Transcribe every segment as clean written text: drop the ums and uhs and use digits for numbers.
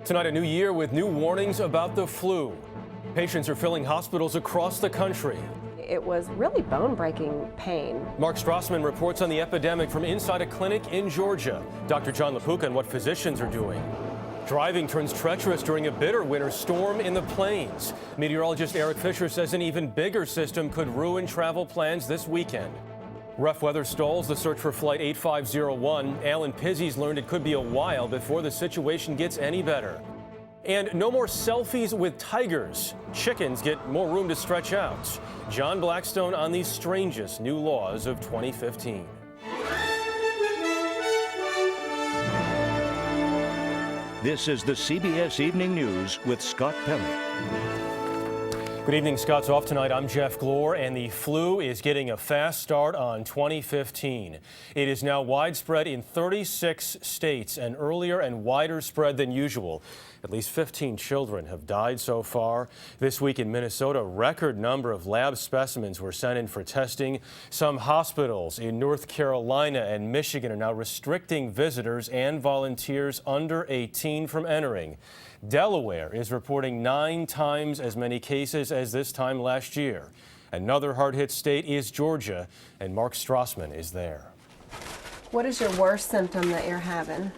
Tonight, a new year with new warnings about the flu. Patients are filling hospitals across the country. It was really bone-breaking pain. Mark Strassmann reports on the epidemic from inside a clinic in Georgia. Dr. Jon LaPook on what physicians are doing. Driving turns treacherous during a bitter winter storm in the plains. Meteorologist Eric Fisher says an even bigger system could ruin travel plans this weekend. Rough weather stalls the search for Flight 8501. Alan Pizzey's learned it could be a while before the situation gets any better. And no more selfies with tigers. Chickens get more room to stretch out. John Blackstone on these strangest new laws of 2015. This is the CBS Evening News with Scott Pelley. Good evening. Scott's off tonight. I'm Jeff Glor, and the flu is getting a fast start on 2015. It is now widespread in 36 states, an earlier and wider spread than usual. At least 15 children have died so far. This week in Minnesota, a record number of lab specimens were sent in for testing. Some hospitals in North Carolina and Michigan are now restricting visitors and volunteers under 18 from entering. Delaware is reporting 9 times as many cases as this time last year. Another hard-hit state is Georgia, and Mark Strassmann is there. What is your worst symptom that you're having?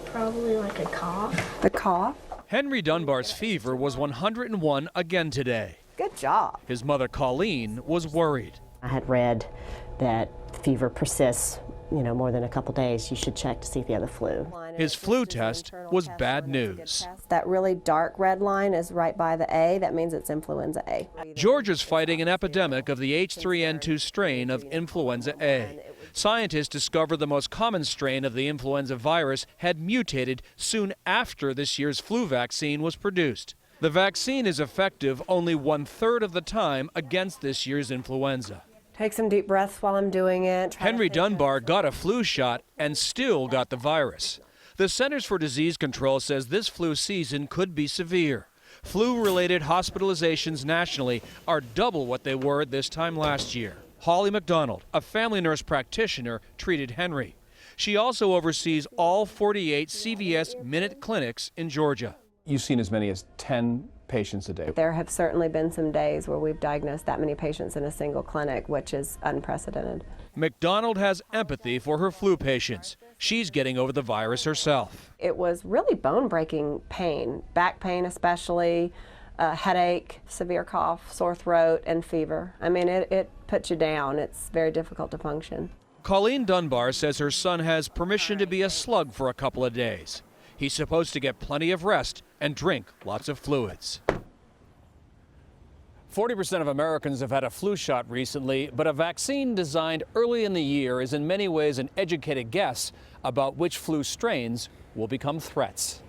Probably like a cough. The cough? Henry Dunbar's fever was 101 again today. Good job. His mother, Colleen, was worried. I had read that fever persists, more than a couple days. You should check to see if you have the flu. His flu test was bad news. That really dark red line is right by the A. That means it's influenza A. Georgia's fighting an epidemic of the H3N2 strain of influenza A. Scientists discovered the most common strain of the influenza virus had mutated soon after this year's flu vaccine was produced. The vaccine is effective only 1/3 of the time against this year's influenza. Take some deep breaths while I'm doing it. Henry Dunbar got a flu shot and still got the virus. The Centers for Disease Control says this flu season could be severe. Flu-related hospitalizations nationally are double what they were this time last year. Holly McDonald, a family nurse practitioner, treated Henry. She also oversees all 48 CVS Minute clinics in Georgia. You've seen as many as 10 patients a day. There have certainly been some days where we've diagnosed that many patients in a single clinic, which is unprecedented. McDonald has empathy for her flu patients. She's getting over the virus herself. It was really bone-breaking pain, back pain especially, headache, severe cough, sore throat, and fever. I mean, it puts you down. It's very difficult to function. Colleen Dunbar says her son has permission to be a slug for a couple of days. He's supposed to get plenty of rest and drink lots of fluids. 40% of Americans have had a flu shot recently, but a vaccine designed early in the year is in many ways an educated guess about which flu strains will become threats.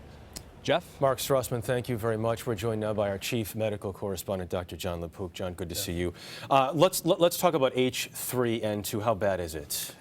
Jeff? Mark Strassmann, thank you very much. We're joined now by our chief medical correspondent, Dr. Jon LaPook. John, good to see you. Let's talk about H3N2. How bad is it?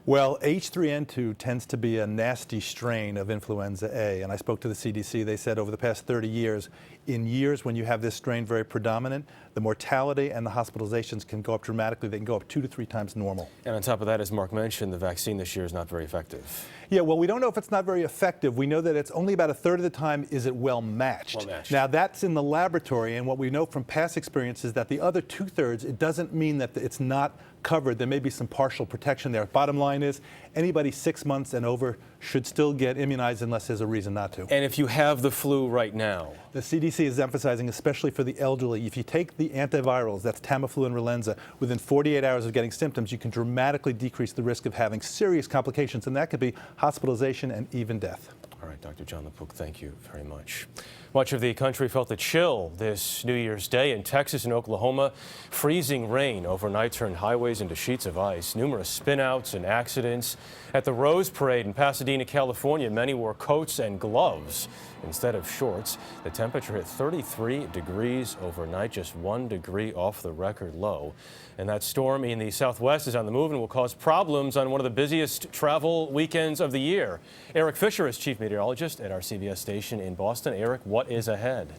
Well, H3N2 tends to be a nasty strain of influenza A, and I spoke to the CDC. They said over the past 30 years, in years when you have this strain very predominant, the mortality and the hospitalizations can go up dramatically. They can go up 2 to 3 times normal. And on top of that, as Mark mentioned, the vaccine this year is not very effective. Yeah, well, we don't know if it's not very effective. We know that it's only about 1/3 of the time is it well matched. Now, that's in the laboratory, and what we know from past experience is that the other 2/3, it doesn't mean that it's not covered. There may be some partial protection there. Bottom line is, anybody 6 months and over should still get immunized unless there's a reason not to. And if you have the flu right now? The CDC is emphasizing, especially for the elderly, if you take the antivirals, that's Tamiflu and Relenza, within 48 hours of getting symptoms, you can dramatically decrease the risk of having serious complications, and that could be hospitalization and even death. All right, Dr. Jon LaPook, thank you very much. Much of the country felt the chill this New Year's Day. In Texas and Oklahoma, freezing rain overnight turned highways into sheets of ice. Numerous spinouts and accidents. At the Rose Parade in Pasadena, California, many wore coats and gloves instead of shorts. The temperature hit 33 degrees overnight, just 1 degree off the record low. And that storm in the southwest is on the move and will cause problems on one of the busiest travel weekends of the year. Eric Fisher is chief meteorologist at our CBS station in Boston. Eric, what is ahead?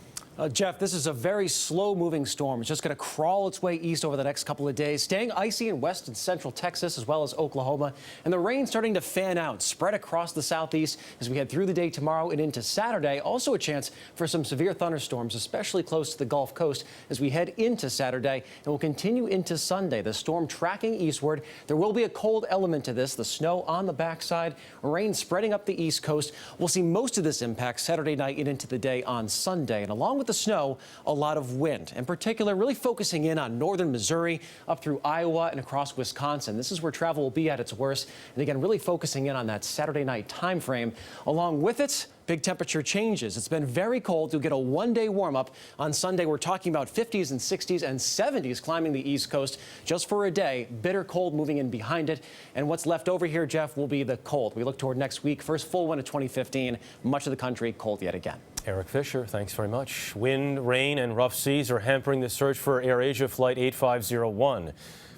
Jeff, this is a very slow-moving storm. It's just going to crawl its way east over the next couple of days, staying icy in west and central Texas as well as Oklahoma. And the rain starting to fan out, spread across the southeast as we head through the day tomorrow and into Saturday. Also a chance for some severe thunderstorms, especially close to the Gulf Coast as we head into Saturday and will continue into Sunday. The storm tracking eastward. There will be a cold element to this, the snow on the backside, rain spreading up the east coast. We'll see most of this impact Saturday night and into the day on Sunday. And along with the snow, a lot of wind, in particular really focusing in on northern Missouri up through Iowa and across Wisconsin. This is where travel will be at its worst. And again, really focusing in on that Saturday night time frame. Along with it, big temperature changes. It's been very cold. You'll get a one-day warm-up. On Sunday, we're talking about 50s and 60s and 70s climbing the East Coast just for a day. Bitter cold moving in behind it. And what's left over here, Jeff, will be the cold. We look toward next week. First full one of 2015. Much of the country cold yet again. Eric Fisher, thanks very much. Wind, rain, and rough seas are hampering the search for AirAsia Flight 8501.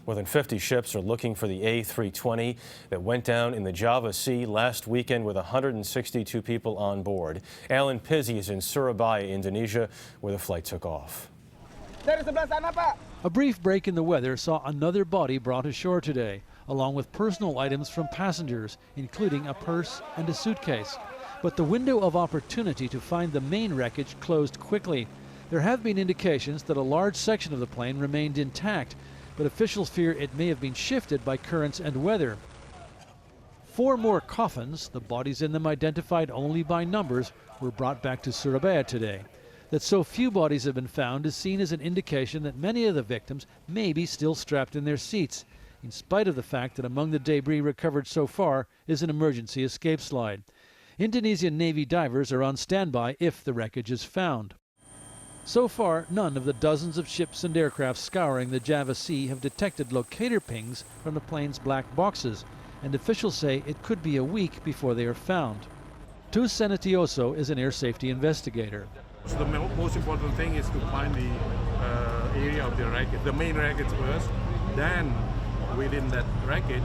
More than 50 ships are looking for the A320 that went down in the Java Sea last weekend with 162 people on board. Alan Pizzey is in Surabaya, Indonesia, where the flight took off. A brief break in the weather saw another body brought ashore today, along with personal items from passengers, including a purse and a suitcase. But the window of opportunity to find the main wreckage closed quickly. There have been indications that a large section of the plane remained intact, but officials fear it may have been shifted by currents and weather. 4 more coffins, the bodies in them identified only by numbers, were brought back to Surabaya today. That so few bodies have been found is seen as an indication that many of the victims may be still strapped in their seats, in spite of the fact that among the debris recovered so far is an emergency escape slide. Indonesian Navy divers are on standby if the wreckage is found. So far, none of the dozens of ships and aircraft scouring the Java Sea have detected locator pings from the plane's black boxes, and officials say it could be a week before they are found. Tu Senetioso is an air safety investigator. So the most important thing is to find the area of the wreckage, the main wreckage first. Then, within that wreckage,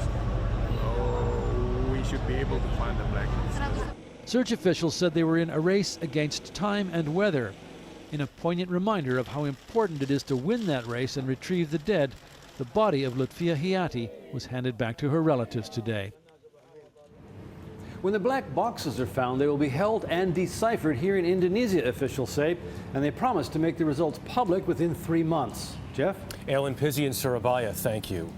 we should be able to find the wreckage. Search officials said they were in a race against time and weather. In a poignant reminder of how important it is to win that race and retrieve the dead, the body of Lutfia Hayati was handed back to her relatives today. When the black boxes are found, they will be held and deciphered here in Indonesia, officials say, and they promise to make the results public within 3 months. Jeff? Alan Pizzey in Surabaya, thank you.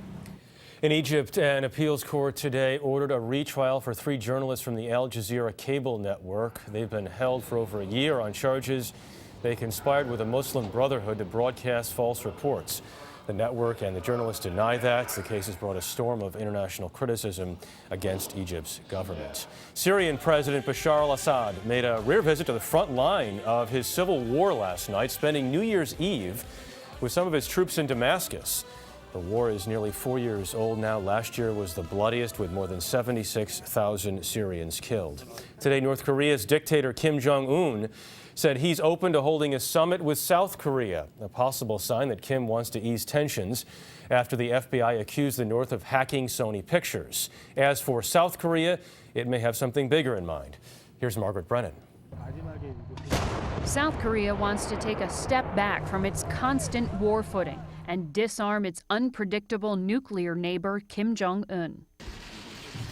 In Egypt, an appeals court today ordered a retrial for 3 journalists from the Al Jazeera cable network. They've been held for over a year on charges they conspired with a Muslim Brotherhood to broadcast false reports. The network and the journalists deny that. The case has brought a storm of international criticism against Egypt's government. Syrian President Bashar al-Assad made a rare visit to the front line of his civil war last night, spending New Year's Eve with some of his troops in Damascus. The war is nearly 4 years old now. Last year was the bloodiest, with more than 76,000 Syrians killed. Today, North Korea's dictator Kim Jong-un said he's open to holding a summit with South Korea, a possible sign that Kim wants to ease tensions after the FBI accused the North of hacking Sony Pictures. As for South Korea, it may have something bigger in mind. Here's Margaret Brennan. South Korea wants to take a step back from its constant war footing and disarm its unpredictable nuclear neighbor, Kim Jong-un.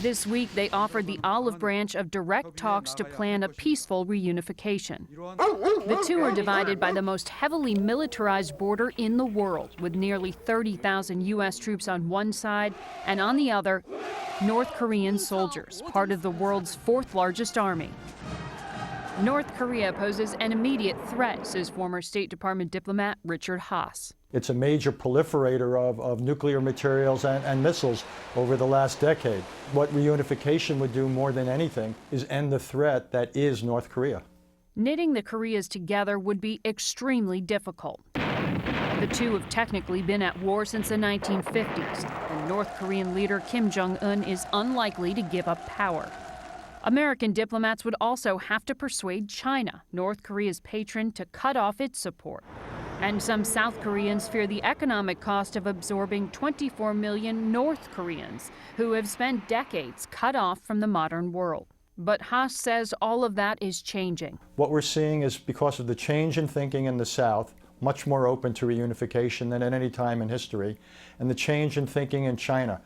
This week, they offered the olive branch of direct talks to plan a peaceful reunification. The two are divided by the most heavily militarized border in the world, with nearly 30,000 U.S. troops on one side, and on the other, North Korean soldiers, part of the world's 4th largest army. North Korea poses an immediate threat, says former State Department diplomat Richard Haass. It's a major proliferator of nuclear materials and missiles over the last decade. What reunification would do more than anything is end the threat that is North Korea. Knitting the Koreas together would be extremely difficult. The two have technically been at war since the 1950s, and North Korean leader Kim Jong-un is unlikely to give up power. American diplomats would also have to persuade China, North Korea's patron, to cut off its support. And some South Koreans fear the economic cost of absorbing 24 million North Koreans who have spent decades cut off from the modern world. But Haas says all of that is changing. What we're seeing is, because of the change in thinking in the South, much more open to reunification than at any time in history, and the change in thinking in China,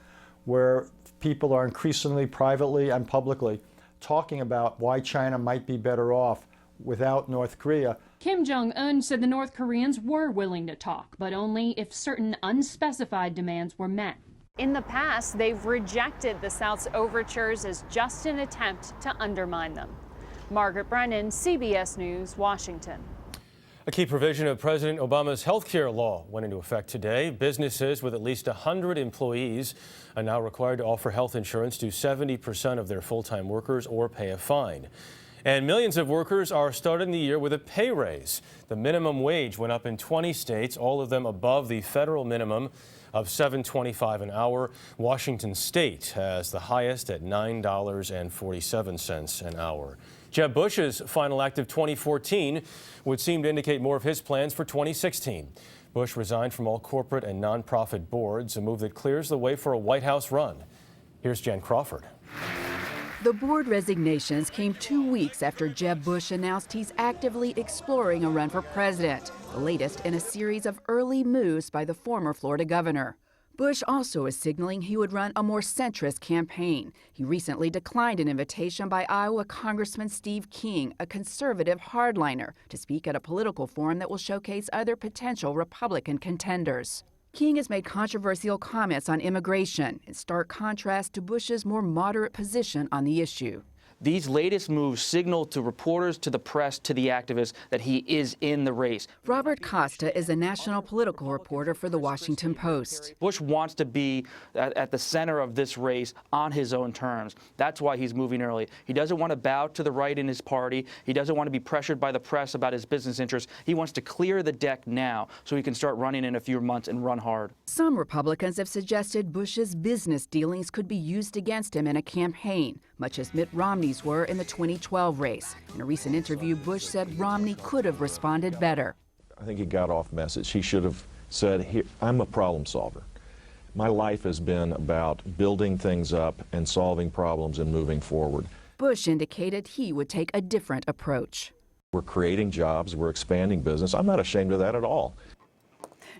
where people are increasingly privately and publicly talking about why China might be better off without North Korea. Kim Jong-un said the North Koreans were willing to talk, but only if certain unspecified demands were met. In the past, they've rejected the South's overtures as just an attempt to undermine them. Margaret Brennan, CBS News, Washington. A key provision of President Obama's health care law went into effect today. Businesses with at least 100 employees are now required to offer health insurance to 70% of their full-time workers or pay a fine. And millions of workers are starting the year with a pay raise. The minimum wage went up in 20 states, all of them above the federal minimum of $7.25 an hour. Washington State has the highest at $9.47 an hour. Jeb Bush's final act of 2014 would seem to indicate more of his plans for 2016. Bush resigned from all corporate and nonprofit boards, a move that clears the way for a White House run. Here's Jen Crawford. The board resignations came 2 weeks after Jeb Bush announced he's actively exploring a run for president, the latest in a series of early moves by the former Florida governor. Bush also is signaling he would run a more centrist campaign. He recently declined an invitation by Iowa Congressman Steve King, a conservative hardliner, to speak at a political forum that will showcase other potential Republican contenders. King has made controversial comments on immigration, in stark contrast to Bush's more moderate position on the issue. These latest moves signal to reporters, to the press, to the activists that he is in the race. Robert Costa is a national political reporter for The Washington Post. Bush wants to be at the center of this race on his own terms. That's why he's moving early. He doesn't want to bow to the right in his party. He doesn't want to be pressured by the press about his business interests. He wants to clear the deck now so he can start running in a few months and run hard. Some Republicans have suggested Bush's business dealings could be used against him in a campaign, much as Mitt Romney's were in the 2012 race. In a recent interview, Bush said Romney could have responded better. I think he got off message. He should have said, I'm a problem solver. My life has been about building things up and solving problems and moving forward. Bush indicated he would take a different approach. We're creating jobs, we're expanding business. I'm not ashamed of that at all.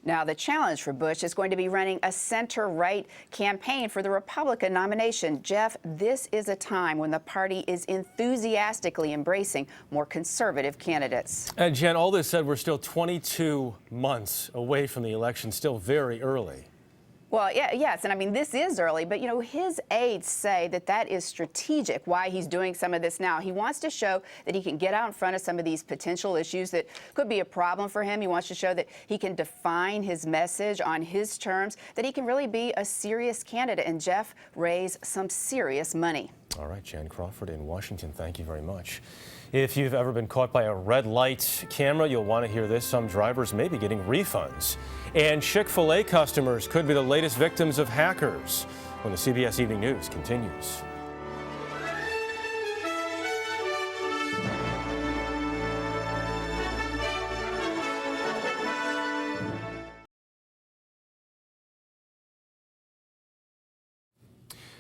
Now, the challenge for Bush is going to be running a center-right campaign for the Republican nomination. Jeff, this is a time when the party is enthusiastically embracing more conservative candidates. And Jen, all this said, we're still 22 months away from the election, still very early. Well, yes, and I mean, this is early, but, you know, his aides say that that is strategic, why he's doing some of this now. He wants to show that he can get out in front of some of these potential issues that could be a problem for him. He wants to show that he can define his message on his terms, that he can really be a serious candidate and, Jeff, raise some serious money. All right, Jen Crawford in Washington, thank you very much. If you've ever been caught by a red light camera, you'll want to hear this. Some drivers may be getting refunds. And Chick-fil-A customers could be the latest victims of hackers when the CBS Evening News continues.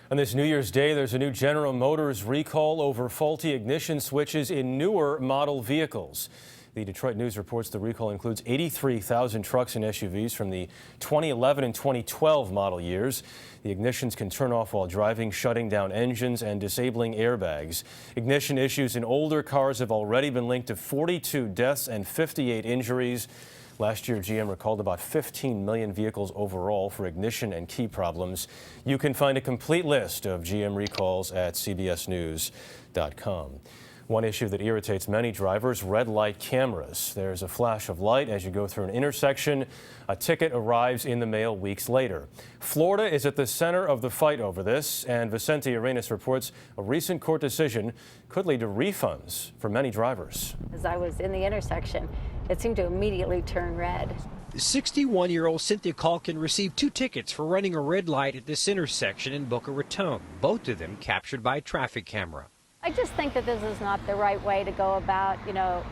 On this New Year's Day, there's a new General Motors recall over faulty ignition switches in newer model vehicles. The Detroit News reports the recall includes 83,000 trucks and SUVs from the 2011 and 2012 model years. The ignitions can turn off while driving, shutting down engines and disabling airbags. Ignition issues in older cars have already been linked to 42 deaths and 58 injuries. Last year, GM recalled about 15 million vehicles overall for ignition and key problems. You can find a complete list of GM recalls at cbsnews.com. One issue that irritates many drivers, red light cameras. There's a flash of light as you go through an intersection. A ticket arrives in the mail weeks later. Florida is at the center of the fight over this, and Vicente Arenas reports a recent court decision could lead to refunds for many drivers. As I was in the intersection, it seemed to immediately turn red. 61-year-old Cynthia Calkin received 2 tickets for running a red light at this intersection in Boca Raton, both of them captured by a traffic camera. I just think that this is not the right way to go about,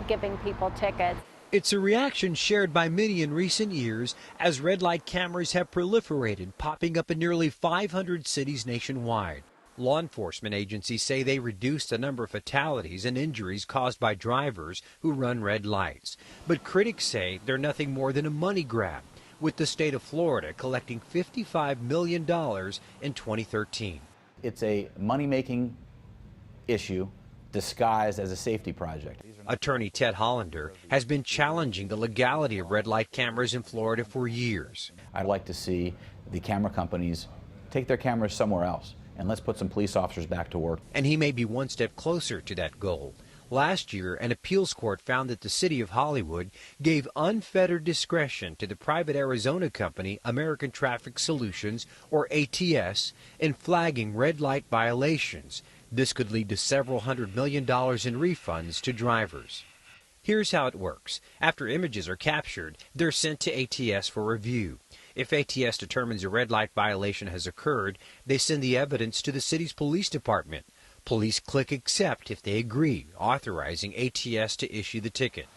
giving people tickets. It's a reaction shared by many in recent years as red light cameras have proliferated, popping up in nearly 500 cities nationwide. Law enforcement agencies say they reduced the number of fatalities and injuries caused by drivers who run red lights. But critics say they're nothing more than a money grab, with the state of Florida collecting $55 million in 2013. It's a money-making issue disguised as a safety project. Attorney Ted Hollander has been challenging the legality of red light cameras in Florida for years. I'd like to see the camera companies take their cameras somewhere else, and let's put some police officers back to work. And he may be one step closer to that goal. Last year, an appeals court found that the city of Hollywood gave unfettered discretion to the private Arizona company American Traffic Solutions, or ATS, in flagging red light violations. This could lead to several $100 million in refunds to drivers. Here's how it works. After images are captured, they're sent to ATS for review. If ATS determines a red light violation has occurred, they send the evidence to the city's police department. Police click accept if they agree, authorizing ATS to issue the ticket.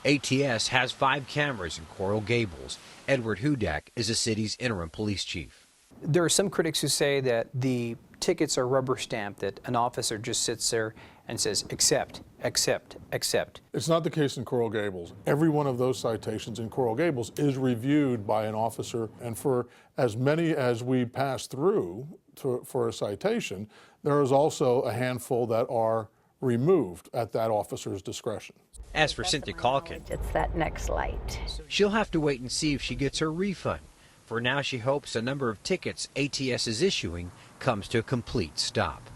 ATS has 5 cameras in Coral Gables. Edward Hudak is the city's interim police chief. There are some critics who say that the tickets are rubber stamped, that an officer just sits there and says, accept, accept, accept. It's not the case in Coral Gables. Every one of those citations in Coral Gables is reviewed by an officer, and for as many as we pass through for a citation, there is also a handful that are removed at that officer's discretion. As for Cynthia Calkin, It's that next light. she'll have to wait and see if she gets her refund. For now, she hopes the number of tickets ATS is issuing comes to a complete stop.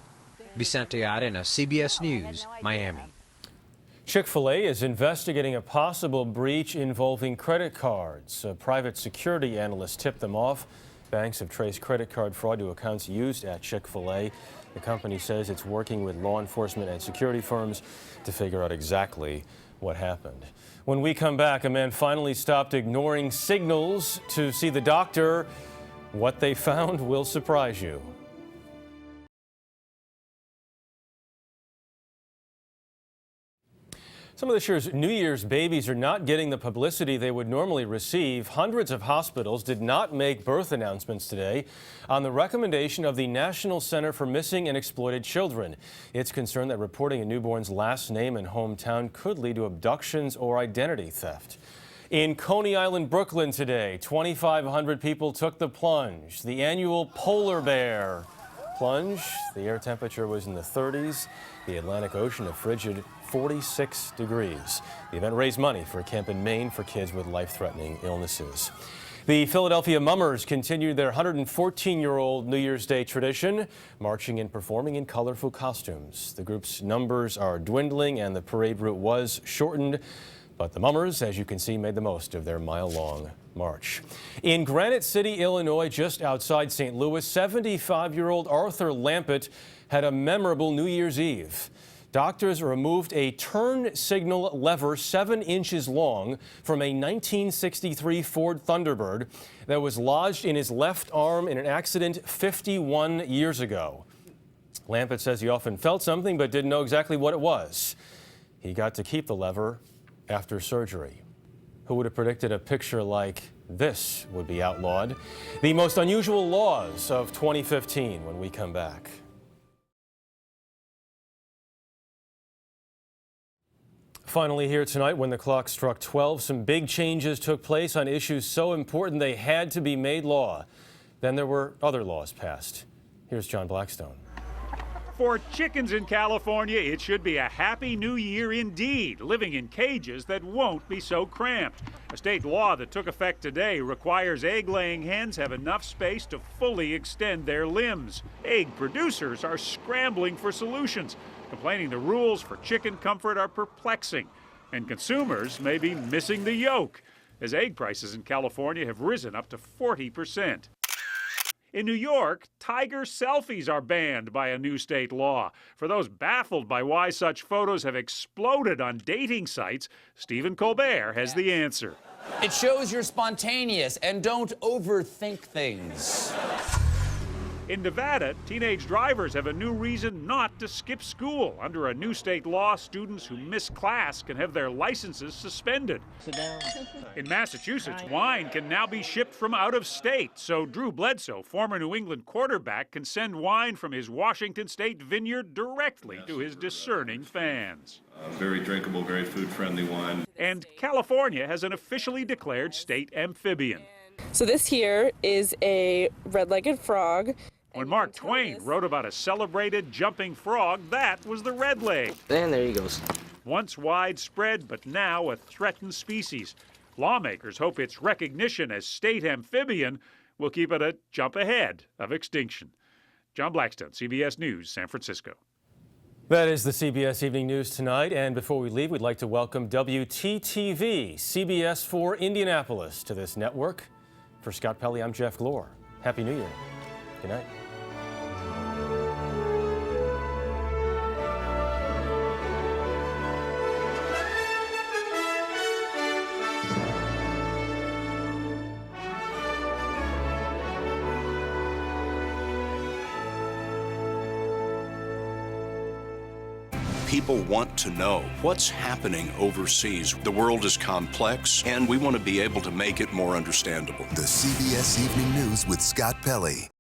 Vicente Arena, CBS News, Miami. Chick-fil-A is investigating a possible breach involving credit cards. A private security analyst tipped them off. Banks have traced credit card fraud to accounts used at Chick-fil-A. The company says it's working with law enforcement and security firms to figure out exactly what happened. When we come back, a man finally stopped ignoring signals to see the doctor. What they found will surprise you. Some of this year's New Year's babies are not getting the publicity they would normally receive. Hundreds of hospitals did not make birth announcements today on the recommendation of the National Center for Missing and Exploited Children. It's concerned that reporting a newborn's last name and hometown could lead to abductions or identity theft. In Coney Island, Brooklyn today, 2,500 people took the plunge, the annual polar bear plunge. The air temperature was in the 30s, the Atlantic Ocean a frigid 46 degrees. The event raised money for a camp in Maine for kids with life-threatening illnesses. The Philadelphia Mummers continued their 114-year-old New Year's Day tradition, marching and performing in colorful costumes. The group's numbers are dwindling and the parade route was shortened, but the Mummers, as you can see, made the most of their mile-long march. In Granite City, Illinois, just outside St. Louis, 75-year-old Arthur Lampett had a memorable New Year's Eve. Doctors removed a turn signal lever 7 inches long from a 1963 Ford Thunderbird that was lodged in his left arm in an accident 51 years ago. Lampett says he often felt something but didn't know exactly what it was. He got to keep the lever after surgery. Who would have predicted a picture like this would be outlawed? The most unusual laws of 2015 when we come back. Finally here tonight, when the clock struck 12, some big changes took place on issues so important they had to be made law. Then there were other laws passed. Here's John Blackstone. For chickens in California, it should be a happy new year indeed, living in cages that won't be so cramped. A state law that took effect today requires egg-laying hens have enough space to fully extend their limbs. Egg producers are scrambling for solutions, complaining the rules for chicken comfort are perplexing, and consumers may be missing the yolk, as egg prices in California have risen up to 40%. In New York, tiger selfies are banned by a new state law. For those baffled by why such photos have exploded on dating sites, Stephen Colbert has the answer. It shows you're spontaneous and don't overthink things. In Nevada, teenage drivers have a new reason not to skip school. Under a new state law, students who miss class can have their licenses suspended. Sit down. In Massachusetts, wine can now be shipped from out of state. So Drew Bledsoe, former New England quarterback, can send wine from his Washington State vineyard directly to his discerning fans. Very drinkable, very food-friendly wine. And California has an officially declared state amphibian. So this here is a red-legged frog. When Mark Twain wrote about a celebrated jumping frog, that was the red leg. And there he goes. Once widespread, but now a threatened species. Lawmakers hope its recognition as state amphibian will keep it a jump ahead of extinction. John Blackstone, CBS News, San Francisco. That is the CBS Evening News tonight. And before we leave, we'd like to welcome WTTV, CBS 4 Indianapolis, to this network. For Scott Pelley, I'm Jeff Glor. Happy New Year. Good night. People want to know what's happening overseas. The world is complex, and we want to be able to make it more understandable. The CBS Evening News with Scott Pelley.